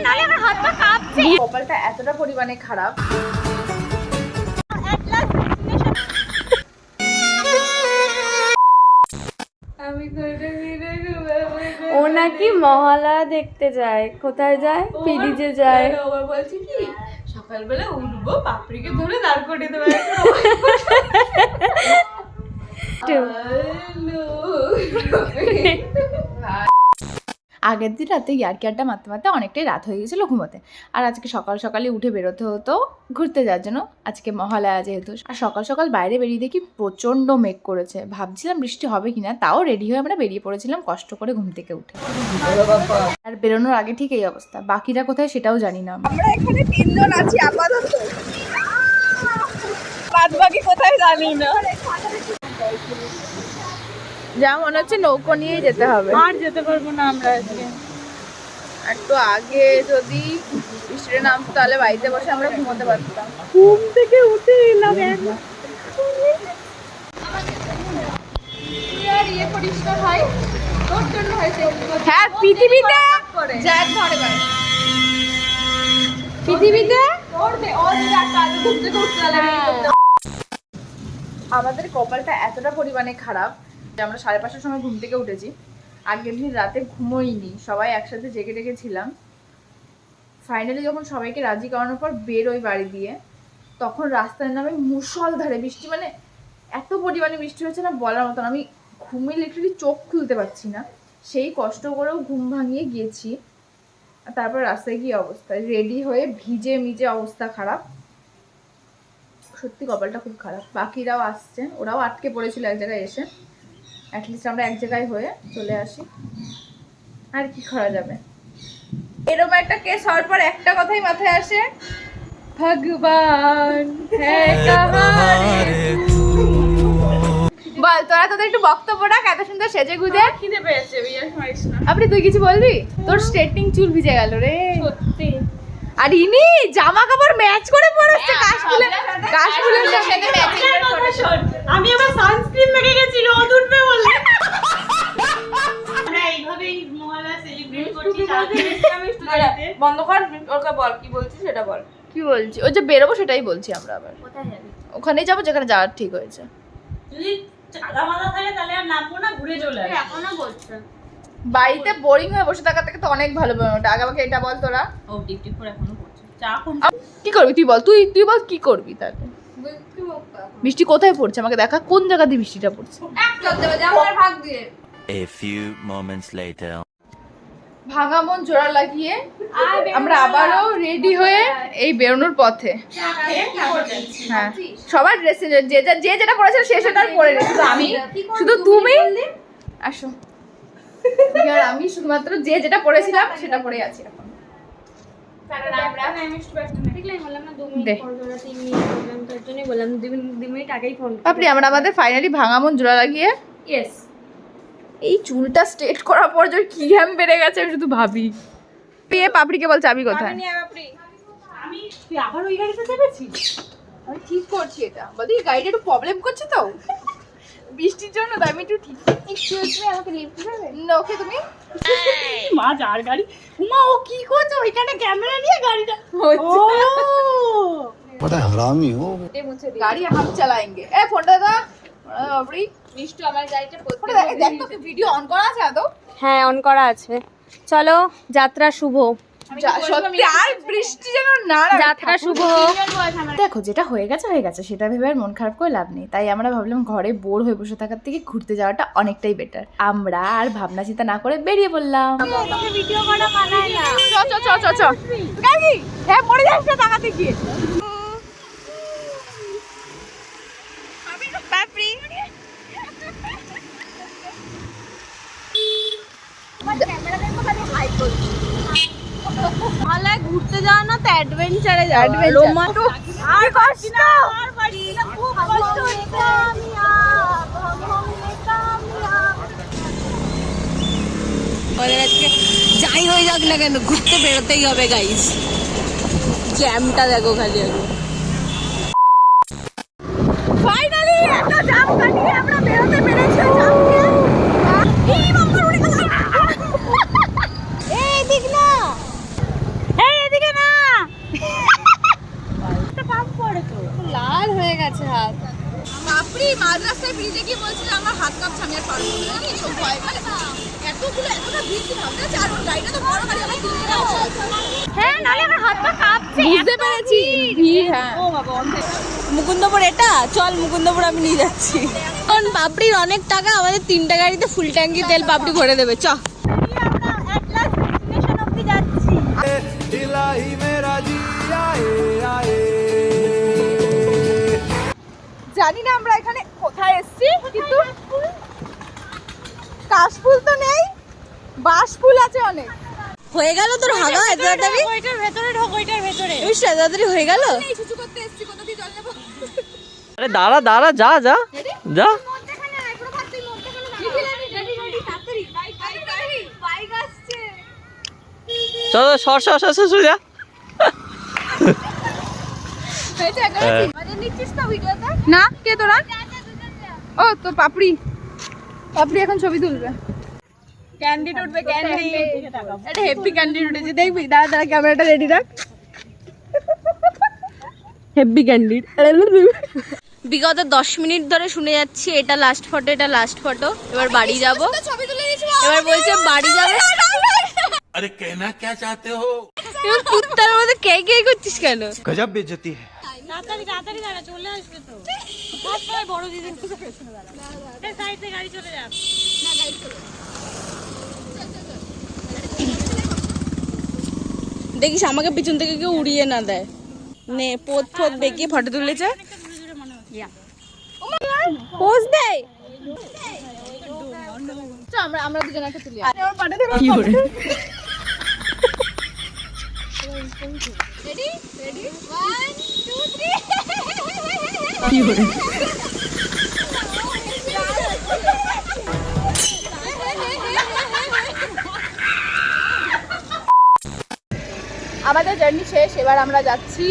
নালে আমার হাত পা কাঁপছে। কপালটা এতটা পরিমাণে খারাপ। ও নাকি মহালয়া দেখতে যায়। কোথায় যায়? পিডিজে যায়। ওবার বলছে কি সকালবেলা উঠবো পাপড়িকে ধরে দাঁড় করিয়ে দেবো। আগের দিন রাতে ইয়ার্কি আড্ডা মারতে মারতে অনেকটাই রাত হয়ে গেছিলো ঘুমোতে। আর আজকে সকাল সকালে উঠে বেরোতে হতো ঘুরতে যাওয়ার জন্য, আজকে মহালয়া যেহেতু। আর সকাল সকাল বাইরে বেরিয়ে দেখি প্রচণ্ড মেঘ করেছে। ভাবছিলাম বৃষ্টি হবে কিনা, তাও রেডি হয়ে আমরা বেরিয়ে পড়েছিলাম কষ্ট করে ঘুম থেকে উঠে। আর বেরোনোর আগে ঠিক এই অবস্থা। বাকিরা কোথায় সেটাও জানি না। আমরা এখানে 3 জন আছি আপাতত, বাদ বাকি কোথায় জানি না। যা মনে হচ্ছে নৌকো নিয়েই যেতে হবে। আর যেতে পারবো না আমরা আজকে। একটু আগে যদি বৃষ্টিটা নামতো তাহলে বাড়িতে বসে আমরা ঘুমোতে পারতাম। ঘুম থেকে উঠে এলাম। হ্যাঁ পৃথিবীতে জ্যাক ধরে পারে পৃথিবীতে আমাদের কপালটা এতটা পরিমাণে খারাপ যে আমরা 5:30টার সময় ঘুম থেকে উঠেছি। আগের দিন রাতে ঘুমোইনি, সবাই একসাথে জেগে রেখেছিলাম। ফাইনালি যখন সবাইকে রাজি করানোর পর বেরোই বাড়ি দিয়ে, তখন রাস্তায় নামে মুষলধারে বৃষ্টি, মানে এত পরিমাণে বৃষ্টি হচ্ছে না বলার মতন। আমি ঘুমে লিটারালি চোখ খুলতে পারছি না, সেই কষ্ট করেও ঘুম ভাঙিয়ে গিয়েছি। তারপর রাস্তায় গিয়ে অবস্থা, রেডি হয়ে ভিজে মিজে অবস্থা খারাপ। সত্যি কপালটা খুব খারাপ। বাকিরাও আসছে, ওরাও আটকে পড়েছিল এক জায়গায় এসে। অ্যাটলিস্ট আমরা এক জায়গায় হয়ে চলে আসি, আর কি করা যাবে। এরকম একটা কেস হওয়ার পর একটা কথাই মাথায় আসে, ভগবান হ্যাঁ কাহারে। বল তোরা তোদের একটু বক্তব্য রাখ, এত সুন্দর সেজে গুজে। খিদে পেয়েছে, বিয়ার মারিস না। আপনি তুই কিছু বলবি? তোর স্ট্রেটনিং চুল ভিজে গেল রে সত্যি। আর ইনি জামা কাপড় ম্যাচ করে পরেছে, কাশফুলের সাথে ম্যাচিং করে শোন, আমি আবার সানস্ক্রিন মেখে গেছি রোদ উঠবে বলে। আমরা এইভাবেই মহালয়া সেলিব্রেট করছি। বন্ধ কর, ওকে বল কি বলছিস সেটা বল। কি বলছি? ওই যে বেরোবো সেটাই বলছি। আমরা আবার কোথায় যাবি? ওখানেই যাবো যেখানে যাওয়ার ঠিক হয়েছে। যদি চাঁদা মাথা থাকে তাহলে আর নামবো না, ঘুরে চলে আসবো। এখনো বলছে বাড়িতে বোরিং হয়ে বসে থাকার থেকে তো অনেক ভালো বেরোনোটা। আগে আমাকে এটা বল তোরা ও টিকটিক করে এখনো করছে। চা কোন কি করবি? তুই বল, তুই বল কি করবি তাহলে। বৃষ্টি কোথায় পড়ছে আমাকে দেখা, কোন জায়গা দিয়ে বৃষ্টিটা পড়ছে। ভাগ দিয়ে A few moments later. ভাঙা মন জোড়া লাগিয়ে আমরা আবারও রেডি হয়ে এই বেরোনোর পথে। হ্যাঁ সবার ড্রেস যে যেটা পড়েছিল সে সেটা পরে রেখেছে। আমি শুধু তুমি আসো, আর আমি শুধুমাত্র যে যেটা পড়েছিলাম সেটা পরে আছি এখন। আপনি আমরা আমাদের ফাইনালি ভাঙা মন জোড়া লাগিয়ে এই চুলটা স্ট্রেট করার পর যে কি ঘ্যাম বেড়ে গেছে আমি শুধু ভাবি। পেয়ে পাপড়িকে বল চাবি কোথায়? আমি তুই আবার ওই গাড়িতে চেপেছিস? আমি ঠিক করছি এটা। বলদি গাড়িটা একটু প্রবলেম করছে তো বৃষ্টির জন্য, তাই আমি একটু ঠিক। এক্সকিউজ মি, আমাকে লিফট দেবে? না ওকে তুমি মা যার গাড়ি। উমা ও কি করছে ওইখানে ক্যামেরা নিয়ে গাড়িটা? হচ্ছে बड़ा हरामी हो। গাড়ি হাম চালাएंगे। এ ফোনটা দাও বাবরি। মিষ্টু আমার গাড়িটা ফোনটা দেখ তো, কি ভিডিও অন করা আছে আদৌ? হ্যাঁ অন করা আছে। চলো যাত্রা শুভ। সত্যি আর বৃষ্টি যেন না নামে। যাত্রা শুভ হোক। দেখো যেটা হয়ে গেছে সেটা ভেবে আর মন খারাপ করে লাভ নেই। তাই আমরা ভাবলাম ঘরে বোর হয়ে বসে থাকার থেকে ঘুরতে যাওয়াটা অনেকটাই বেটার। আমরা আর ভাবনা চিন্তা না করে বেরিয়ে পড়লাম। ভিডিও করা মানায় না। চ গাড়ি হ্যাঁ পড়ে যাস না তাকাতে গিয়ে। পাপড়ি মহালয়ায় ঘুরতে যাওয়া না তো অ্যাডভেঞ্চারে যাওয়া। আর কষ্ট আমাদের আজকে যাই হয়ে যাক না কেন ঘুরতে বেরোতেই হবে গাইস। জ্যামটা দেখো খালি আগে। ফাইনালি এত জাম কাটিয়ে আমরা বেরোতে পেরেছি। জামকে এই বাম্পার উড়ে গেল। এই দেখ না মাঝ রাস্তায় ব্রিজে গিয়ে বলছিল আমার হাত কাঁপছে আমি আর পারবো না এইসব ভয় মানে এতটা ভিড় কি ভাবতে আছে আর ওর গাড়িটা তো বড় গাড়ি আমার কিনতে হ্যাঁ নালে আমার হাত পা কাঁপছে বুঝতে পেরেছি ভিড় হ্যাঁ মুকুন্দপুর এটা চল মুকুন্দপুর আমি নিয়ে যাচ্ছি কারণ পাপড়ির অনেক টাকা আমাদের 3টা গাড়িতে ফুল ট্যাঙ্কি তেল পাপড়ি ভরে দেবে চ জানি না আমরা এখানে কোথায় এসেছি কিন্তু কাশফুল তো নেই বাঁশফুল আছে অনেক হয়ে গেল তোর হাগা এত তাড়াতাড়ি ওইটার ভেতরে ঢোক ওইটার ভেতরে বেশ তাড়াতাড়ি হয়ে গেল এই সুচু করতে এসেছি কোথা দিয়ে জল নেবো আরে দাঁড়া দাঁড়া যা যা যা বাইক আসছে চল সর সর সর সর যা হয়েছে একবার মজা নিচ্ছিস তো ভিডিওতে না কে তোরা ও তো পাপড়ি পাপড়ি এখন ছবি তুলবে ক্যান্ডিড উঠবে ক্যান্ডি এটা হেভি ক্যান্ডিড উঠেছে দেখবি দাঁড়া দাঁড়া ক্যামেরাটা রেডি রাখ হেভি ক্যান্ডিড বিগত 10 মিনিট ধরে শুনে যাচ্ছি এটা লাস্ট ফটো এটা লাস্ট ফটো এবার বাড়ি যাব ছবি তুলে নিয়েছি এবার বলছে বাড়ি যাবে अरे कहना क्या चाहते हो এবার কুত্তার মধ্যে কে কে করছিস কেন गजब बेइज्जती है তাড়াতাড়ি তাড়াতাড়ি দাঁড়া চলে আসবে তো সবাই বড় দিদির পেছনে দাঁড়া এই সাইডে গাড়ি চলে যাবে দেখিস আমাকে পিছন থেকে কেউ উড়িয়ে না দেয় নে পোত ফোত বেঁকিয়ে ফটো তুলেছে পোজ দে চল আমরা আমরা দুজন একটা তুলি আমার পাটে ধরে কি করে রেডি রেডি 1 2 3 কি করে আমাদের জার্নি শেষ এবার আমরা যাচ্ছি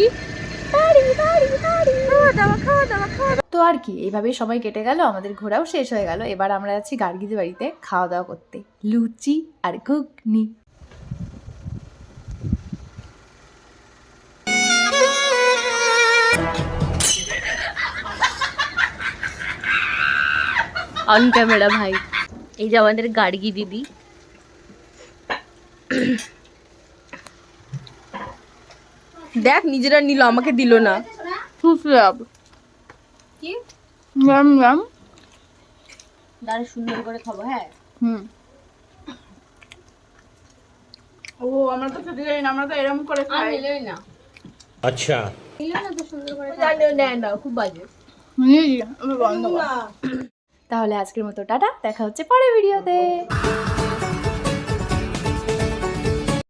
তো আর কি এইভাবেই সময় কেটে গেল আমাদের ঘোরাও শেষ হয়ে গেল এবার আমরা যাচ্ছি গার্গিদের বাড়িতে খাওয়া দাওয়া করতে লুচি আর ঘুগনি অন ক্যামেরা ভাই এই যে আমাদের গার্গি দিদি দেখ নিজেরা নিল আমাকে দিল না সুস্বাদ কি ইয়াম ইয়াম দাঁড়া সুন্দর করে খাবো হ্যাঁ হুম ও আমরা তো খেতে জানি না আমরা তো এরকম করে খাই নিলই না अच्छा জানিও নেয় না খুব বাজে বন্ধ তাহলে আজকের মতো টাটা দেখা হচ্ছে পরের ভিডিওতে